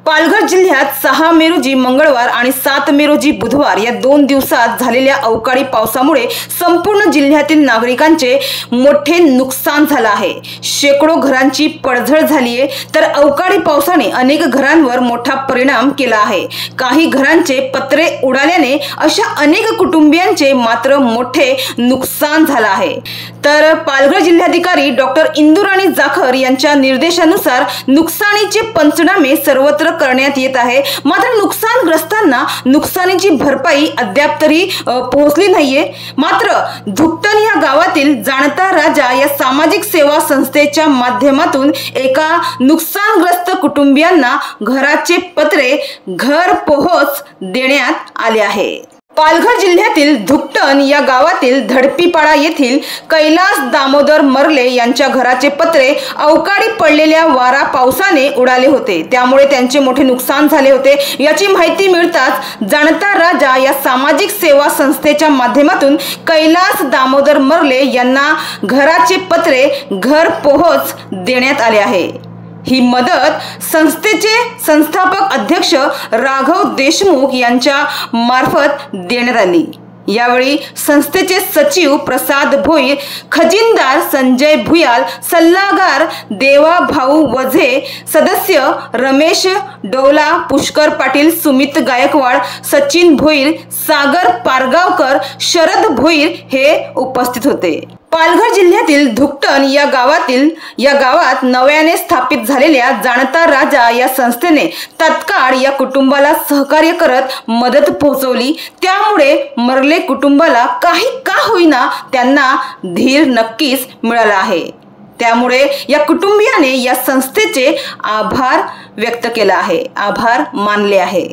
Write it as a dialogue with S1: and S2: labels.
S1: पालघर जिल्ह्यात 6 मे रोजी मंगळवार आणि 7 मे रोजी बुधवार या 2 दिवसात झालेल्या अवकाळी पावसामुळे संपूर्ण जिल्ह्यातील नागरिकांचे मोठे नुकसान झाले आहे। शेकडो घरांची पडझड झाली आहे, तर अवकाळी पावसाने अनेक घरांवर मोठा परिणाम केला आहे। काही घरांचे पत्रे उडाल्याने अशा अनेक कुटुंबियांचे मात्र मोठे नुकसान झाले आहे। तर पालघर जिल्हाधिकारी डॉक्टर इंदुराणी जाखर यांच्या निर्देशानुसार नुकसानीचे पंचनामे सर्वत्र करण्यात येत आहे। मात्र नुकसानग्रस्तांना नुकसानीची भरपाई अद्याप तरी पोहोचली नाहीये। मात्र धुकटण या गावातील जाणता राजा या सामाजिक सेवा संस्थेच्या माध्यमातून एका नुकसानग्रस्त कुटुंबियांना घराचे पत्रे घर पोहोच देण्यात आले आहे। पालघर जिल्ह्यातील धुकटण या गावातील धडपीपाडा येथील कैलास दामोदर मरले यांच्या घराचे पत्रे अवकाळी पडलेल्या वारा पावसाने उडाले होते, त्यामुळे त्यांचे मोठे नुकसान झाले होते। याची माहिती मिळताच जाणता राजा या सामाजिक सेवा संस्थेच्या माध्यमातून कैलास दामोदर मरले यांना घराचे पत्रे घर पोहोच देण्यात आले आहे। ही मदत संस्थेचे संस्थापक अध्यक्ष राघव देशमुख यांच्या मार्फत देण्यात आली। यावेळी संस्थेचे सचिव प्रसाद भोईर, खजिनदार संजय भुयाल, सल्लागार देवा भाऊ वझे, सदस्य रमेश डोला, पुष्कर पाटील, सुमित गायकवाड, सचिन भोईर, सागर पारगावकर, शरद भोईर हे उपस्थित होते। पालघर जिल्ह्यातील धुकटण या गावात नव्याने स्थापित झालेल्या जाणता राजा या संस्थेने तत्काळ या कुटुंबाला सहकार्य करत मदत पोहोचवली। त्यामुळे मरले कुटुंबाला काही का होईना त्यांना धीर नक्कीच मिळाला आहे। त्यामुळे या कुटुंबियाने या संस्थेचे आभार व्यक्त केला आहे, आभार मानले आहे।